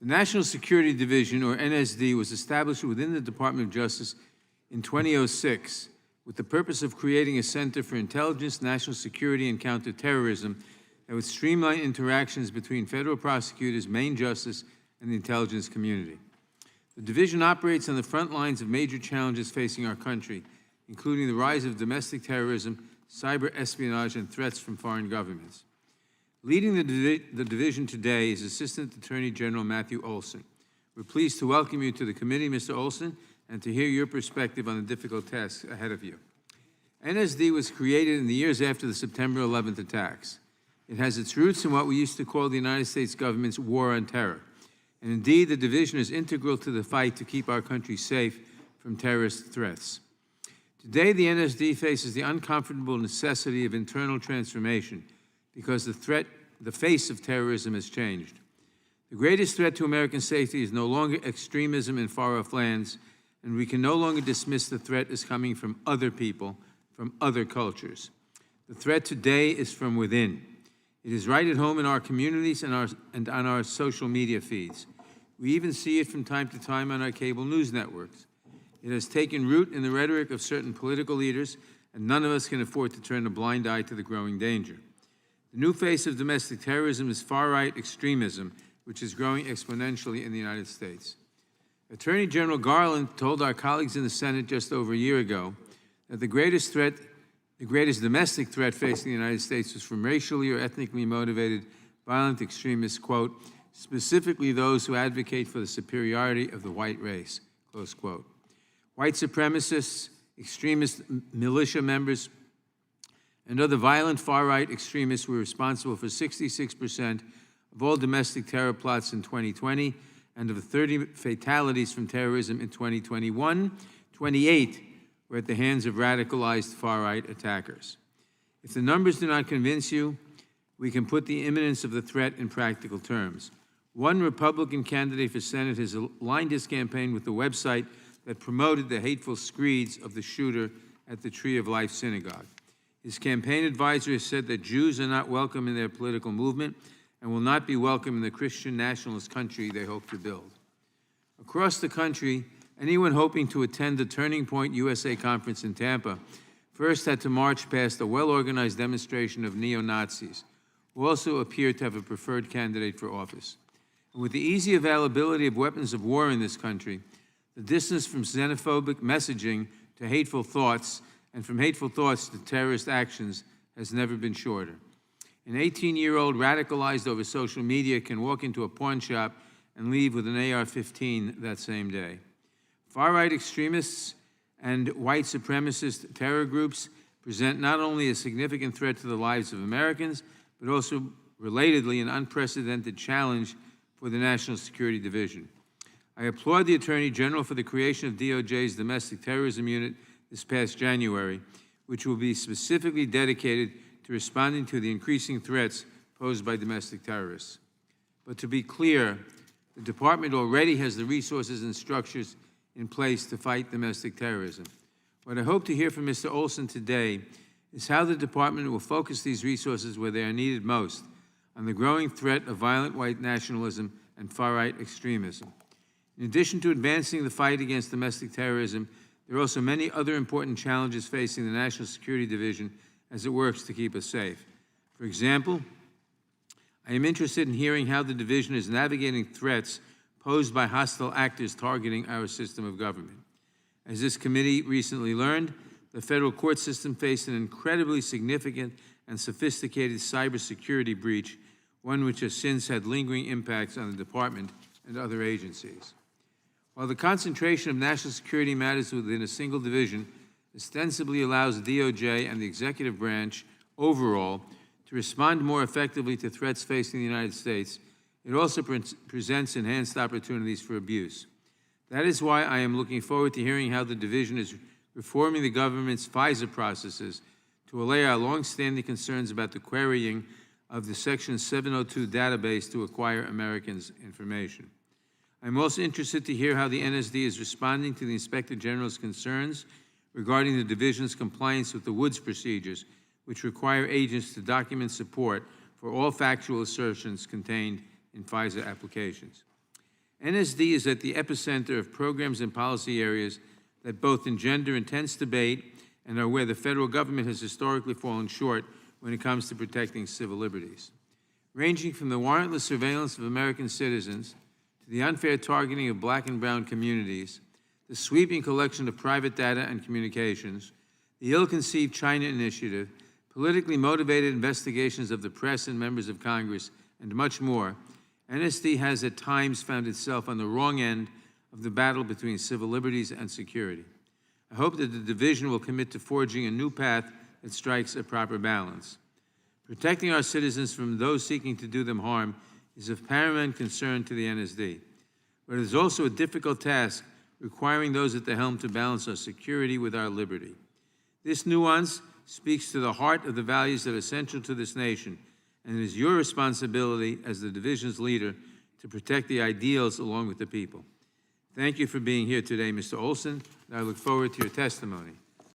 The National Security Division, or NSD, was established within the Department of Justice in 2006 with the purpose of creating a center for intelligence, national security, and counterterrorism that would streamline interactions between federal prosecutors, main justice, and the intelligence community. The division operates on the front lines of major challenges facing our country, including the rise of domestic terrorism, cyber espionage, and threats from foreign governments. Leading the division today is Assistant Attorney General Matthew Olsen. We're pleased to welcome you to the committee, Mr. Olsen, and to hear your perspective on the difficult tasks ahead of you. NSD was created in the years after the September 11th attacks. It has its roots in what we used to call the United States government's war on terror. And indeed, the division is integral to the fight to keep our country safe from terrorist threats. Today, the NSD faces the uncomfortable necessity of internal transformation because the face of terrorism has changed. The greatest threat to American safety is no longer extremism in far-off lands, and we can no longer dismiss the threat as coming from other people, from other cultures. The threat today is from within. It is right at home in our communities and on our social media feeds. We even see it from time to time on our cable news networks. It has taken root in the rhetoric of certain political leaders, and none of us can afford to turn a blind eye to the growing danger. The new face of domestic terrorism is far-right extremism, which is growing exponentially in the United States. Attorney General Garland told our colleagues in the Senate just over a year ago that the greatest domestic threat facing the United States was from racially or ethnically motivated violent extremists, quote, specifically those who advocate for the superiority of the white race, close quote. White supremacists, extremist militia members, and other violent far-right extremists were responsible for 66% of all domestic terror plots in 2020, and of the 30 fatalities from terrorism in 2021, 28 were at the hands of radicalized far-right attackers. If the numbers do not convince you, we can put the imminence of the threat in practical terms. One Republican candidate for Senate has aligned his campaign with the website that promoted the hateful screeds of the shooter at the Tree of Life Synagogue. His campaign advisor has said that Jews are not welcome in their political movement and will not be welcome in the Christian nationalist country they hope to build. Across the country, anyone hoping to attend the Turning Point USA conference in Tampa first had to march past a well-organized demonstration of neo-Nazis, who also appeared to have a preferred candidate for office. And with the easy availability of weapons of war in this country, the distance from xenophobic messaging to hateful thoughts, and from hateful thoughts to terrorist actions, has never been shorter. An 18-year-old radicalized over social media can walk into a pawn shop and leave with an AR-15 that same day. Far-right extremists and white supremacist terror groups present not only a significant threat to the lives of Americans, but also, relatedly, an unprecedented challenge for the National Security Division. I applaud the Attorney General for the creation of DOJ's Domestic Terrorism Unit this past January, which will be specifically dedicated to responding to the increasing threats posed by domestic terrorists. But to be clear, the department already has the resources and structures in place to fight domestic terrorism. What I hope to hear from Mr. Olsen today is how the department will focus these resources where they are needed most, on the growing threat of violent white nationalism and far-right extremism. In addition to advancing the fight against domestic terrorism, there are also many other important challenges facing the National Security Division as it works to keep us safe. For example, I am interested in hearing how the division is navigating threats posed by hostile actors targeting our system of government. As this committee recently learned, the federal court system faced an incredibly significant and sophisticated cybersecurity breach, one which has since had lingering impacts on the department and other agencies. While the concentration of national security matters within a single division ostensibly allows DOJ and the executive branch overall to respond more effectively to threats facing the United States, it also presents enhanced opportunities for abuse. That is why I am looking forward to hearing how the division is reforming the government's FISA processes to allay our long-standing concerns about the querying of the Section 702 database to acquire Americans' information. I'm also interested to hear how the NSD is responding to the Inspector General's concerns regarding the division's compliance with the Woods procedures, which require agents to document support for all factual assertions contained in FISA applications. NSD is at the epicenter of programs and policy areas that both engender intense debate and are where the federal government has historically fallen short when it comes to protecting civil liberties. Ranging from the warrantless surveillance of American citizens to the unfair targeting of Black and brown communities, the sweeping collection of private data and communications, the ill-conceived China initiative, politically motivated investigations of the press and members of Congress, and much more, NSD has at times found itself on the wrong end of the battle between civil liberties and security. I hope that the division will commit to forging a new path that strikes a proper balance. Protecting our citizens from those seeking to do them harm is of paramount concern to the NSD, but it is also a difficult task requiring those at the helm to balance our security with our liberty. This nuance speaks to the heart of the values that are central to this nation, and it is your responsibility as the division's leader to protect the ideals along with the people. Thank you for being here today, Mr. Olson, and I look forward to your testimony.